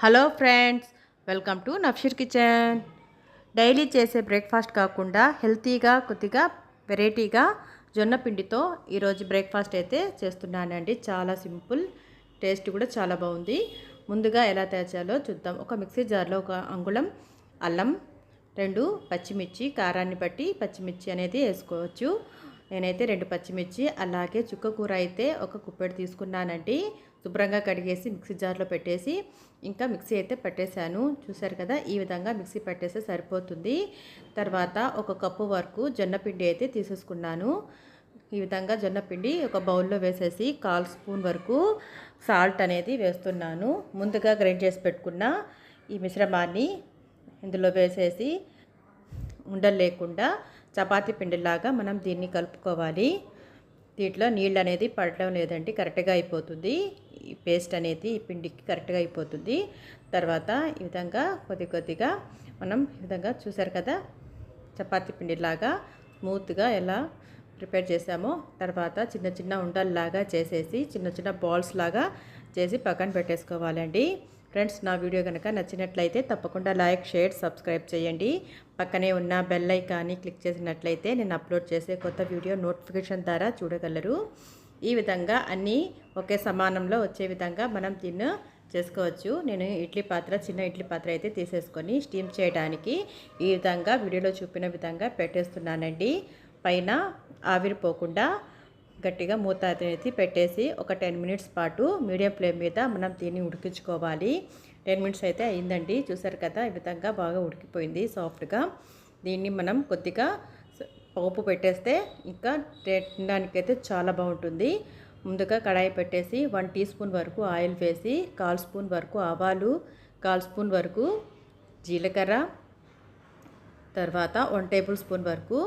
Hello friends, welcome to Nafsheer kitchen. Daily చేసే breakfast కాకుండా హెల్తీగా కొద్దిగా వెరైటీగా జొన్న పిండితో ఈరోజు బ్రేక్ఫాస్ట్ అయితే చేస్తున్నానండి. చాలా సింపుల్, టేస్ట్ కూడా చాలా బాగుంది. ముందుగా ఎలా తయారు చేయాలో చూద్దాం. ఒక మిక్సీ జార్లో ఒక అంగుళం అల్లం, 2 పచ్చిమిర్చి, కారాన్ని బట్టి పచ్చిమిర్చి అనేది వేసుకోవచ్చు. నేనైతే 2 పచ్చిమిర్చి, అలాగే చుక్క కూర అయితే ఒక కుప్పెడు తీసుకున్నానండి. శుభ్రంగా కడిగేసి మిక్సీ జార్లో పెట్టేసి ఇంకా మిక్సీ అయితే పట్టేశాను. చూసారు కదా, ఈ విధంగా మిక్సీ పట్టేస్తే సరిపోతుంది. తర్వాత ఒక కప్పు వరకు జొన్నపిండి అయితే తీసేసుకున్నాను. ఈ విధంగా జొన్నపిండి ఒక బౌల్లో వేసేసి 1/4 స్పూన్ వరకు సాల్ట్ అనేది వేస్తున్నాను. ముందుగా గ్రైండ్ చేసి పెట్టుకున్న ఈ మిశ్రమాన్ని ఇందులో వేసేసి ఉండలు లేకుండా చపాతీ పిండిలాగా మనం దీన్ని కలుపుకోవాలి. దీంట్లో నీళ్ళు అనేది పడడం లేదండి, కరెక్ట్గా అయిపోతుంది. ఈ పేస్ట్ అనేది ఈ పిండికి కరెక్ట్గా అయిపోతుంది. తర్వాత ఈ విధంగా కొద్ది కొద్దిగా మనం ఈ విధంగా చూసారు కదా, చపాతీ పిండిలాగా స్మూత్గా ఎలా ప్రిపేర్ చేసామో తర్వాత చిన్న చిన్న ఉండల్లాగా చేసేసి చిన్న చిన్న బాల్స్ లాగా చేసి పక్కన పెట్టేసుకోవాలండి. ఫ్రెండ్స్, నా వీడియో కనుక నచ్చినట్లయితే తప్పకుండా లైక్, షేర్, సబ్స్క్రైబ్ చేయండి. పక్కనే ఉన్న బెల్ ఐకాన్ని క్లిక్ చేసినట్లయితే నేను అప్లోడ్ చేసే కొత్త వీడియో నోటిఫికేషన్ ద్వారా చూడగలరు. ఈ విధంగా అన్నీ ఒకే సమానంలో వచ్చే విధంగా మనం దీన్ని చేసుకోవచ్చు. నేను చిన్న ఇడ్లీ పాత్ర అయితే తీసేసుకొని స్టీమ్ చేయడానికి ఈ విధంగా వీడియోలో చూపిన విధంగా పెట్టేస్తున్నానండి. పైన ఆవిరిపోకుండా గట్టిగా మూత అనేది పెట్టేసి ఒక 10 మినిట్స్ పాటు మీడియం ఫ్లేమ్ మీద మనం దీన్ని ఉడికించుకోవాలి. 10 మినిట్స్ అయితే అయిందండి. చూసారు కదా, ఈ విధంగా బాగా ఉడికిపోయింది సాఫ్ట్గా. దీన్ని మనం కొద్దిగా పోపు పెట్టేస్తే ఇంకా తినడానికైతే చాలా బాగుంటుంది. ముందుగా కడాయి పెట్టేసి 1 టీ స్పూన్ వరకు ఆయిల్ వేసి 1/4 స్పూన్ వరకు ఆవాలు, 1/4 స్పూన్ వరకు జీలకర్ర, తర్వాత 1 టేబుల్ స్పూన్ వరకు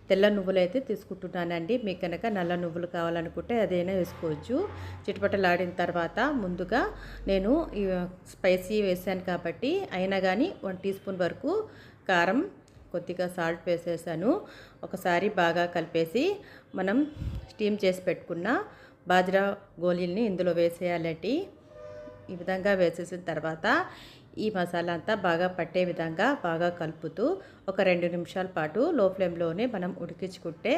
తెల్ల నువ్వులు అయితే తీసుకుంటున్నానండి. మీకు కనుక నల్ల నువ్వులు కావాలనుకుంటే అదైనా వేసుకోవచ్చు. చిటపటలాడిన తర్వాత ముందుగా నేను స్పైసీ వేసాను కాబట్టి అయినా కానీ 1 టీ స్పూన్ వరకు కారం, కొద్దిగా సాల్ట్ వేసేసాను. ఒకసారి బాగా కలిపేసి మనం స్టీమ్ చేసి పెట్టుకున్న బాజ్రా గోళీల్ని ఇందులో వేసేయాలండి. ఈ విధంగా వేసేసిన తర్వాత ఈ మసాలా అంతా బాగా పట్టే విధంగా బాగా కలుపుతూ ఒక 2 నిమిషాల పాటు లో ఫ్లేమ్లోనే మనం ఉడికించుకుంటే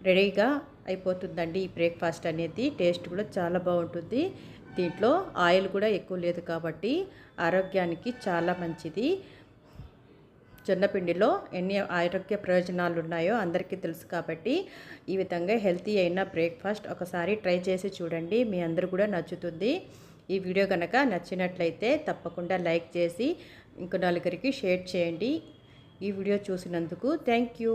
రెడీగా అయిపోతుందండి. ఈ బ్రేక్ఫాస్ట్ అనేది టేస్ట్ కూడా చాలా బాగుంటుంది. దీంట్లో ఆయిల్ కూడా ఎక్కువ లేదు కాబట్టి ఆరోగ్యానికి చాలా మంచిది. జొన్నపిండిలో ఎన్ని ఆరోగ్య ప్రయోజనాలు ఉన్నాయో అందరికీ తెలుసు కాబట్టి ఈ విధంగా హెల్తీ అయిన బ్రేక్ఫాస్ట్ ఒకసారి ట్రై చేసి చూడండి. మీ అందరూ కూడా నచ్చుతుంది. ఈ వీడియో కనుక నచ్చినట్లయితే తప్పకుండా లైక్ చేసి ఇంకో నలుగురికి షేర్ చేయండి. ఈ వీడియో చూసినందుకు థ్యాంక్ యూ.